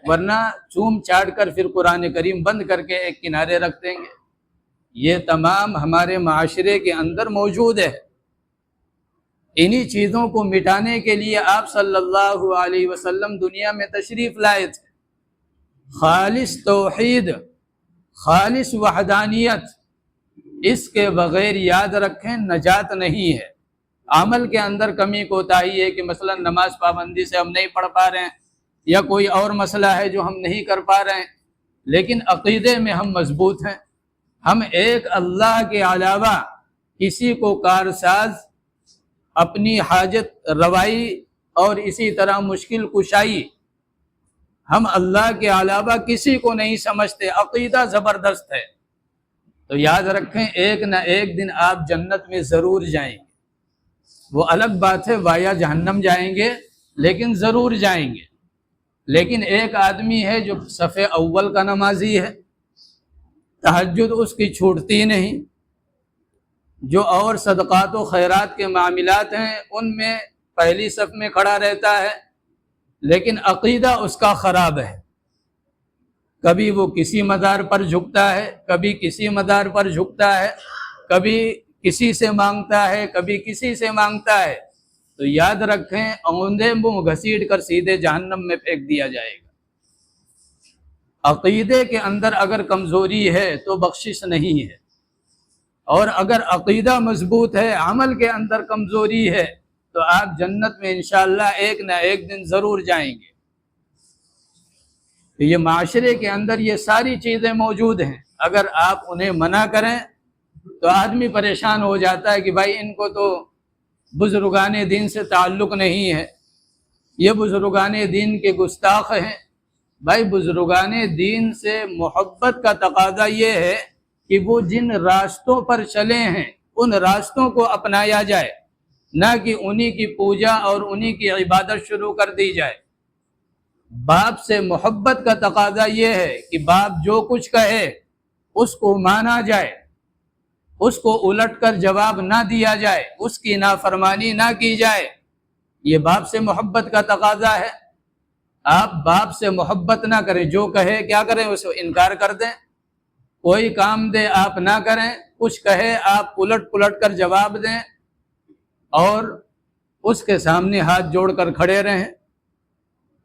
ورنہ چوم چاٹ کر پھر قرآن کریم بند کر کے ایک کنارے رکھ دیں گے۔ یہ تمام ہمارے معاشرے کے اندر موجود ہے۔ انہی چیزوں کو مٹانے کے لیے آپ صلی اللہ علیہ وسلم دنیا میں تشریف لائے تھے۔ خالص توحید، خالص وحدانیت، اس کے بغیر یاد رکھیں نجات نہیں ہے۔ عمل کے اندر کمی کوتاہی ہے کہ مثلا نماز پابندی سے ہم نہیں پڑھ پا رہے ہیں، یا کوئی اور مسئلہ ہے جو ہم نہیں کر پا رہے ہیں، لیکن عقیدے میں ہم مضبوط ہیں۔ ہم ایک اللہ کے علاوہ کسی کو کارساز، اپنی حاجت روائی اور اسی طرح مشکل کشائی، ہم اللہ کے علاوہ کسی کو نہیں سمجھتے، عقیدہ زبردست ہے۔ تو یاد رکھیں ایک نہ ایک دن آپ جنت میں ضرور جائیں گے۔ وہ الگ بات ہے وایا جہنم جائیں گے، لیکن ضرور جائیں گے۔ لیکن ایک آدمی ہے جو صف اول کا نمازی ہے، تہجد اس کی چھوٹتی نہیں، جو اور صدقات و خیرات کے معاملات ہیں ان میں پہلی صف میں کھڑا رہتا ہے، لیکن عقیدہ اس کا خراب ہے۔ کبھی وہ کسی مدار پر جھکتا ہے، کبھی کسی مدار پر جھکتا ہے، کبھی کسی سے مانگتا ہے، کبھی کسی سے مانگتا ہے۔ تو یاد رکھیں اوندے منہ گھسیٹ کر سیدھے جہنم میں پھینک دیا جائے گا۔ عقیدے کے اندر اگر کمزوری ہے تو بخشش نہیں ہے، اور اگر عقیدہ مضبوط ہے، عمل کے اندر کمزوری ہے، تو آپ جنت میں انشاءاللہ ایک نہ ایک دن ضرور جائیں گے۔ تو یہ معاشرے کے اندر یہ ساری چیزیں موجود ہیں، اگر آپ انہیں منع کریں تو آدمی پریشان ہو جاتا ہے کہ بھائی ان کو تو بزرگان دین سے تعلق نہیں ہے، یہ بزرگان دین کے گستاخ ہیں۔ بھائی بزرگان دین سے محبت کا تقاضا یہ ہے کہ وہ جن راستوں پر چلے ہیں ان راستوں کو اپنایا جائے، نہ کہ انہی کی پوجا اور انہی کی عبادت شروع کر دی جائے۔ باپ سے محبت کا تقاضا یہ ہے کہ باپ جو کچھ کہے اس کو مانا جائے، اس کو الٹ کر جواب نہ دیا جائے، اس کی نافرمانی نہ کی جائے۔ یہ باپ سے محبت کا تقاضا ہے۔ آپ باپ سے محبت نہ کریں، جو کہے کیا کریں، اس کو انکار کر دیں۔ کوئی کام دے آپ نہ کریں، کچھ کہے آپ الٹ پلٹ کر جواب دیں اور اس کے سامنے ہاتھ جوڑ کر کھڑے رہیں۔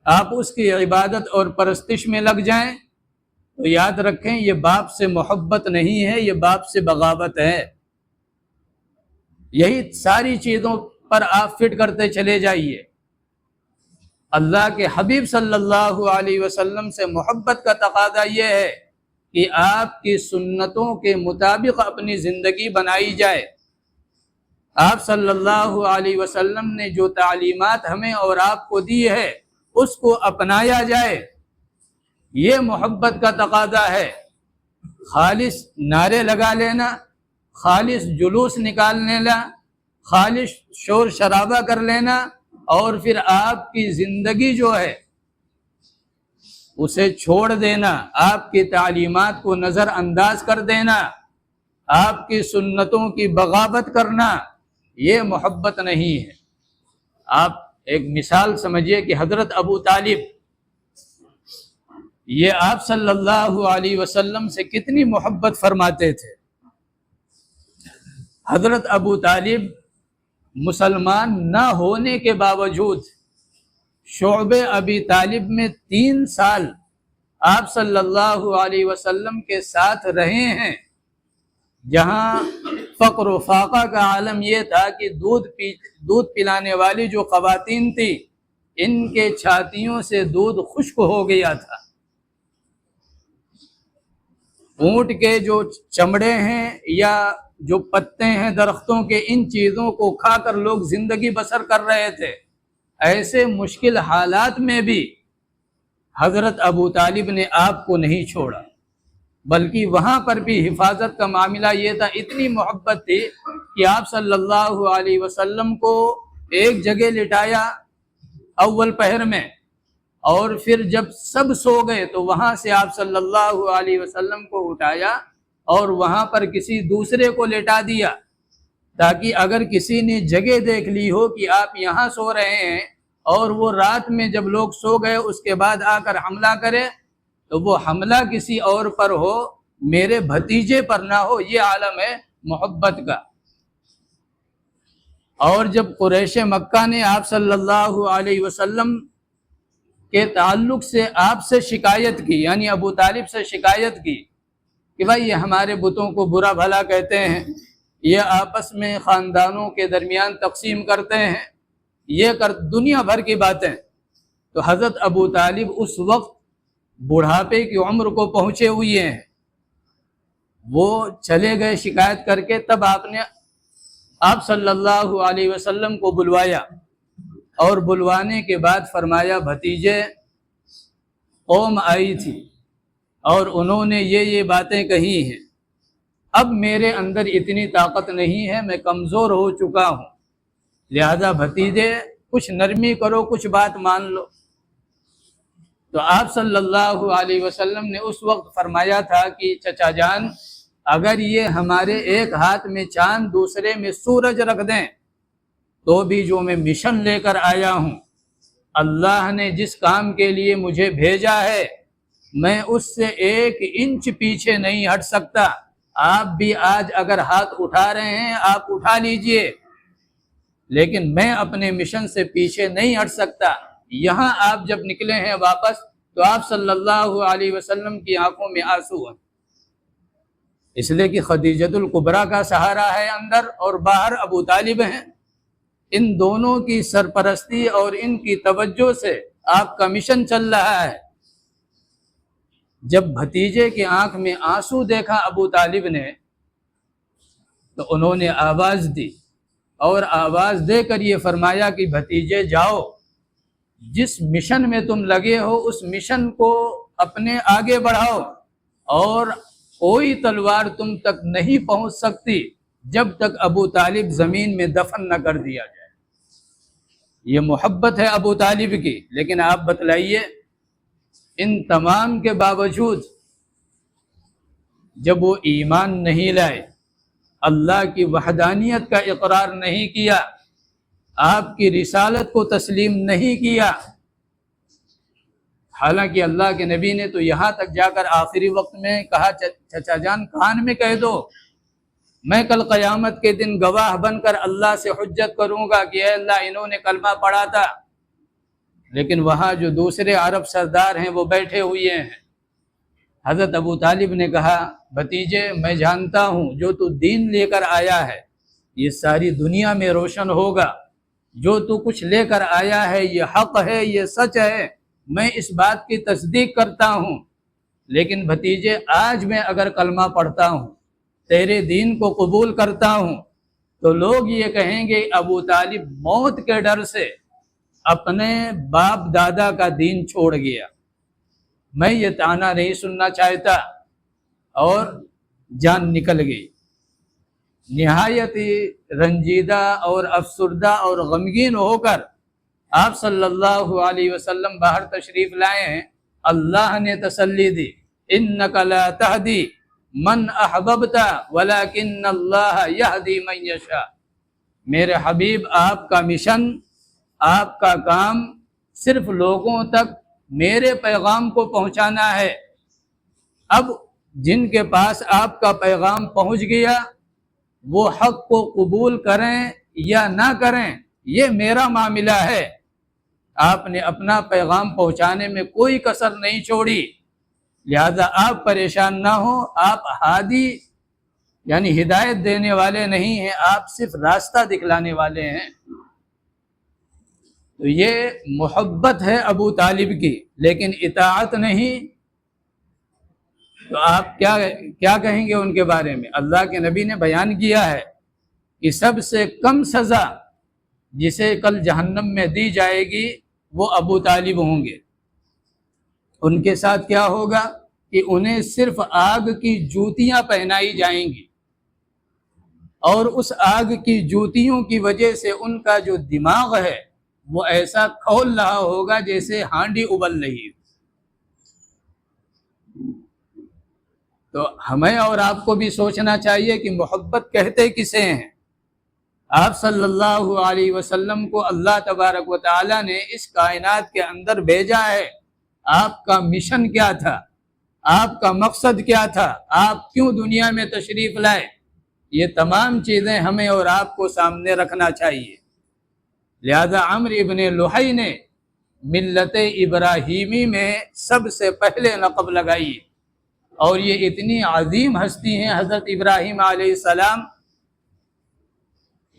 آپ اس کی عبادت اور پرستش میں لگ جائیں تو یاد رکھیں یہ باپ سے محبت نہیں ہے، یہ باپ سے بغاوت ہے۔ یہی ساری چیزوں پر آپ فٹ کرتے چلے جائیے۔ اللہ کے حبیب صلی اللہ علیہ وسلم سے محبت کا تقاضا یہ ہے کہ آپ کی سنتوں کے مطابق اپنی زندگی بنائی جائے۔ آپ صلی اللہ علیہ وسلم نے جو تعلیمات ہمیں اور آپ کو دی ہے اس کو اپنایا جائے، یہ محبت کا تقاضا ہے۔ خالص نعرے لگا لینا، خالص جلوس نکال لینا، خالص شور شرابہ کر لینا اور پھر آپ کی زندگی جو ہے اسے چھوڑ دینا، آپ کی تعلیمات کو نظر انداز کر دینا، آپ کی سنتوں کی بغاوت کرنا، یہ محبت نہیں ہے۔ آپ ایک مثال سمجھیے کہ حضرت ابو طالب یہ آپ صلی اللہ علیہ وسلم سے کتنی محبت فرماتے تھے۔ حضرت ابو طالب مسلمان نہ ہونے کے باوجود شعب ابی طالب میں 3 سال آپ صلی اللہ علیہ وسلم کے ساتھ رہے ہیں، جہاں فقر و فاقہ کا عالم یہ تھا کہ دودھ پلانے والی جو خواتین تھی ان کے چھاتیوں سے دودھ خشک ہو گیا تھا۔ اونٹ کے جو چمڑے ہیں یا جو پتے ہیں درختوں کے، ان چیزوں کو کھا کر لوگ زندگی بسر کر رہے تھے۔ ایسے مشکل حالات میں بھی حضرت ابو طالب نے آپ کو نہیں چھوڑا، بلکہ وہاں پر بھی حفاظت کا معاملہ یہ تھا، اتنی محبت تھی کہ آپ صلی اللہ علیہ وسلم کو ایک جگہ لٹایا اول پہر میں، اور پھر جب سب سو گئے تو وہاں سے آپ صلی اللہ علیہ وسلم کو اٹھایا اور وہاں پر کسی دوسرے کو لٹا دیا، تاکہ اگر کسی نے جگہ دیکھ لی ہو کہ آپ یہاں سو رہے ہیں اور وہ رات میں جب لوگ سو گئے اس کے بعد آ کر حملہ کرے تو وہ حملہ کسی اور پر ہو، میرے بھتیجے پر نہ ہو۔ یہ عالم ہے محبت کا۔ اور جب قریش مکہ نے آپ صلی اللہ علیہ وسلم کے تعلق سے آپ سے شکایت کی، یعنی ابو طالب سے شکایت کی کہ بھائی یہ ہمارے بتوں کو برا بھلا کہتے ہیں، یہ آپس میں خاندانوں کے درمیان تقسیم کرتے ہیں، یہ دنیا بھر کی باتیں، تو حضرت ابو طالب اس وقت بڑھاپے کی عمر کو پہنچے ہوئے ہیں، وہ چلے گئے شکایت کر کے۔ تب آپ صلی اللہ علیہ وسلم کو بلوایا اور بلوانے کے بعد فرمایا بھتیجے قوم آئی تھی اور انہوں نے یہ باتیں کہی ہیں، اب میرے اندر اتنی طاقت نہیں ہے، میں کمزور ہو چکا ہوں، لہذا بھتیجے کچھ نرمی کرو، کچھ بات مان لو۔ تو آپ صلی اللہ علیہ وسلم نے اس وقت فرمایا تھا کہ چچا جان اگر یہ ہمارے ایک ہاتھ میں چاند دوسرے میں سورج رکھ دیں تو بھی جو میں مشن لے کر آیا ہوں، اللہ نے جس کام کے لیے مجھے بھیجا ہے میں اس سے 1 انچ پیچھے نہیں ہٹ سکتا۔ آپ بھی آج اگر ہاتھ اٹھا رہے ہیں آپ اٹھا لیجئے، لیکن میں اپنے مشن سے پیچھے نہیں ہٹ سکتا۔ یہاں آپ جب نکلے ہیں واپس تو آپ صلی اللہ علیہ وسلم کی آنکھوں میں آنسو ہیں، اس لیے کہ خدیجۃ الکبریٰ کا سہارا ہے اندر اور باہر ابو طالب ہیں۔ ان دونوں کی سرپرستی اور ان کی توجہ سے آپ کا مشن چل رہا ہے۔ جب بھتیجے کی آنکھ میں آنسو دیکھا ابو طالب نے تو انہوں نے آواز دی، اور آواز دے کر یہ فرمایا کہ بھتیجے جاؤ، جس مشن میں تم لگے ہو اس مشن کو اپنے آگے بڑھاؤ، اور کوئی تلوار تم تک نہیں پہنچ سکتی جب تک ابو طالب زمین میں دفن نہ کر دیا جائے۔ یہ محبت ہے ابو طالب کی۔ لیکن آپ بتلائیے، ان تمام کے باوجود جب وہ ایمان نہیں لائے، اللہ کی وحدانیت کا اقرار نہیں کیا، آپ کی رسالت کو تسلیم نہیں کیا، حالانکہ اللہ کے نبی نے تو یہاں تک جا کر آخری وقت میں کہا چچا جان کان میں کہہ دو، میں کل قیامت کے دن گواہ بن کر اللہ سے حجت کروں گا کہ اے اللہ انہوں نے کلمہ پڑھا تھا۔ لیکن وہاں جو دوسرے عرب سردار ہیں وہ بیٹھے ہوئے ہیں۔ حضرت ابو طالب نے کہا بھتیجے میں جانتا ہوں جو تو دین لے کر آیا ہے یہ ساری دنیا میں روشن ہوگا، جو تو کچھ لے کر آیا ہے یہ حق ہے، یہ سچ ہے، میں اس بات کی تصدیق کرتا ہوں۔ لیکن بھتیجے آج میں اگر کلمہ پڑھتا ہوں، تیرے دین کو قبول کرتا ہوں، تو لوگ یہ کہیں گے ابو طالب موت کے ڈر سے اپنے باپ دادا کا دین چھوڑ گیا۔ میں یہ طعنہ نہیں سننا چاہتا، اور جان نکل گئی۔ نہایت رنجیدہ اور افسردہ اور غمگین ہو کر آپ صلی اللہ علیہ وسلم باہر تشریف لائے ہیں۔ اللہ نے تسلی دی، انک لا تہدی من احببت ولکن اللہ یہدی من یشاء۔ میرے حبیب آپ کا مشن، آپ کا کام صرف لوگوں تک میرے پیغام کو پہنچانا ہے۔ اب جن کے پاس آپ کا پیغام پہنچ گیا وہ حق کو قبول کریں یا نہ کریں یہ میرا معاملہ ہے۔ آپ نے اپنا پیغام پہنچانے میں کوئی کسر نہیں چھوڑی، لہذا آپ پریشان نہ ہوں۔ آپ ہادی یعنی ہدایت دینے والے نہیں ہیں، آپ صرف راستہ دکھلانے والے ہیں۔ تو یہ محبت ہے ابو طالب کی، لیکن اطاعت نہیں۔ تو آپ کیا کہیں گے ان کے بارے میں؟ اللہ کے نبی نے بیان کیا ہے کہ سب سے کم سزا جسے کل جہنم میں دی جائے گی وہ ابو طالب ہوں گے۔ ان کے ساتھ کیا ہوگا کہ انہیں صرف آگ کی جوتیاں پہنائی جائیں گی، اور اس آگ کی جوتیوں کی وجہ سے ان کا جو دماغ ہے وہ ایسا کھول رہا ہوگا جیسے ہانڈی ابل رہی ہے۔ تو ہمیں اور آپ کو بھی سوچنا چاہیے کہ محبت کہتے کسے ہیں؟ آپ صلی اللہ علیہ وسلم کو اللہ تبارک و تعالی نے اس کائنات کے اندر بھیجا ہے۔ آپ کا مشن کیا تھا؟ آپ کا مقصد کیا تھا؟ آپ کیوں دنیا میں تشریف لائے؟ یہ تمام چیزیں ہمیں اور آپ کو سامنے رکھنا چاہیے۔ لہذا عمرو ابن لحی نے ملت ابراہیمی میں سب سے پہلے لقب لگائی، اور یہ اتنی عظیم ہستی ہیں حضرت ابراہیم علیہ السلام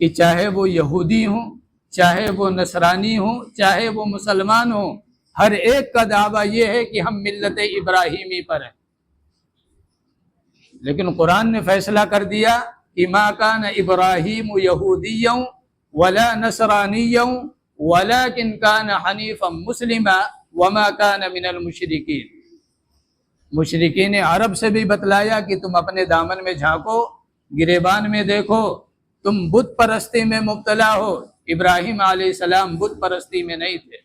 کہ چاہے وہ یہودی ہوں، چاہے وہ نصرانی ہوں، چاہے وہ مسلمان ہوں، ہر ایک کا دعویٰ یہ ہے کہ ہم ملت ابراہیمی پر ہیں۔ لیکن قرآن نے فیصلہ کر دیا کہ ما کان ابراہیم یہودیا ولا نصرانیا ولکن کان حنیفا مسلما وما کان من المشرکین۔ مشرکین عرب سے بھی بتلایا کہ تم اپنے دامن میں جھانکو، گریبان میں دیکھو، تم بت پرستی میں مبتلا ہو۔ ابراہیم علیہ السلام بت پرستی میں نہیں تھے۔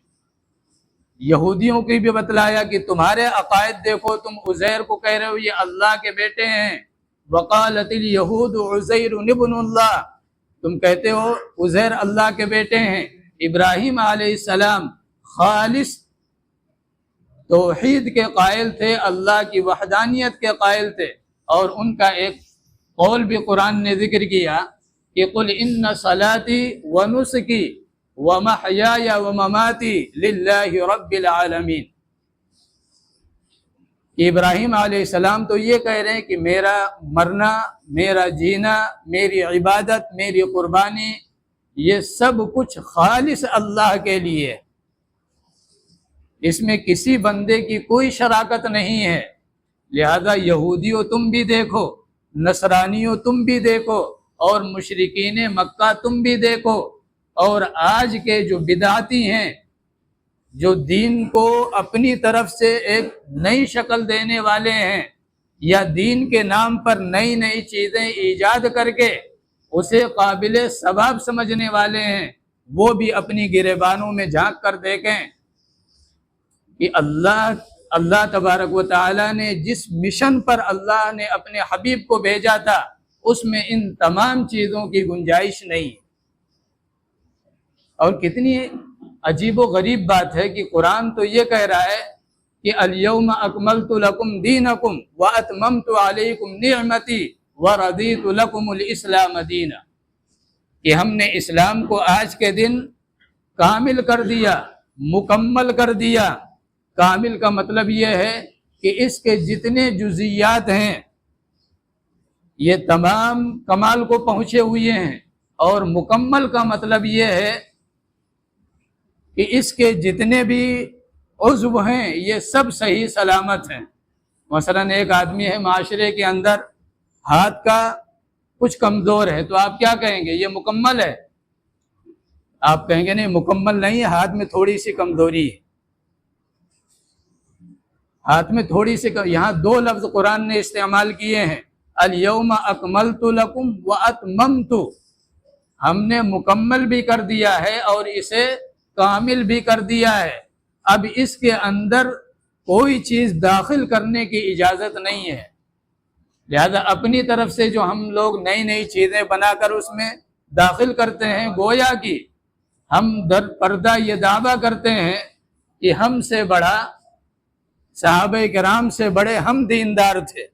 یہودیوں کی بھی بتلایا کہ تمہارے عقائد دیکھو، تم عزیر کو کہہ رہے ہو یہ اللہ کے بیٹے ہیں، وقالت الیہود عزیر ابن اللہ، تم کہتے ہو عزیر اللہ کے بیٹے ہیں۔ ابراہیم علیہ السلام خالص توحید کے قائل تھے، اللہ کی وحدانیت کے قائل تھے، اور ان کا ایک قول بھی قرآن نے ذکر کیا کہ قل ان صلاتی ونسکی ومحیای ومماتی للہ رب العالمین۔ ابراہیم علیہ السلام تو یہ کہہ رہے ہیں کہ میرا مرنا، میرا جینا، میری عبادت، میری قربانی، یہ سب کچھ خالص اللہ کے لیے، اس میں کسی بندے کی کوئی شراکت نہیں ہے۔ لہذا یہودیوں تم بھی دیکھو، نصرانیوں تم بھی دیکھو، اور مشرکین مکہ تم بھی دیکھو، اور آج کے جو بدعتی ہیں، جو دین کو اپنی طرف سے ایک نئی شکل دینے والے ہیں، یا دین کے نام پر نئی نئی چیزیں ایجاد کر کے اسے قابل ثواب سمجھنے والے ہیں، وہ بھی اپنی گریبانوں میں جھانک کر دیکھیں کہ اللہ تبارک و تعالیٰ نے جس مشن پر اللہ نے اپنے حبیب کو بھیجا تھا، اس میں ان تمام چیزوں کی گنجائش نہیں۔ اور کتنی عجیب و غریب بات ہے کہ قرآن تو یہ کہہ رہا ہے کہ الیوم اکملت لکم دینکم واتممت علیکم نعمتی ورضیت لکم الاسلام دینا، کہ ہم نے اسلام کو آج کے دن کامل کر دیا، مکمل کر دیا۔ کامل کا مطلب یہ ہے کہ اس کے جتنے جزیات ہیں یہ تمام کمال کو پہنچے ہوئے ہیں، اور مکمل کا مطلب یہ ہے کہ اس کے جتنے بھی عضو ہیں یہ سب صحیح سلامت ہیں۔ مثلا ایک آدمی ہے معاشرے کے اندر ہاتھ کا کچھ کمزور ہے، تو آپ کیا کہیں گے؟ یہ مکمل ہے؟ آپ کہیں گے نہیں، مکمل نہیں، ہاتھ میں تھوڑی سی کمزوری ہے، ہاتھ میں تھوڑی سی یہاں دو لفظ قرآن نے استعمال کیے ہیں، الیوم اکملت لکم واتممت، ہم نے مکمل بھی کر دیا ہے اور اسے کامل بھی کر دیا ہے، اب اس کے اندر کوئی چیز داخل کرنے کی اجازت نہیں ہے۔ لہذا اپنی طرف سے جو ہم لوگ نئی نئی چیزیں بنا کر اس میں داخل کرتے ہیں، گویا کہ ہم در پردہ یہ دعویٰ کرتے ہیں کہ ہم سے بڑا، صحابہ کرام سے بڑے ہم دیندار تھے،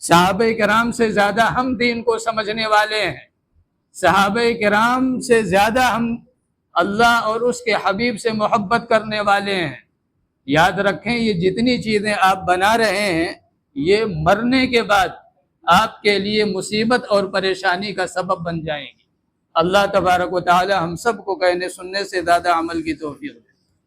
صحابہ کرام سے زیادہ ہم دین کو سمجھنے والے ہیں، صحابہ کرام سے زیادہ ہم اللہ اور اس کے حبیب سے محبت کرنے والے ہیں۔ یاد رکھیں، یہ جتنی چیزیں آپ بنا رہے ہیں یہ مرنے کے بعد آپ کے لیے مصیبت اور پریشانی کا سبب بن جائیں گی۔ اللہ تبارک و تعالی ہم سب کو کہنے سننے سے زیادہ عمل کی توفیق دے۔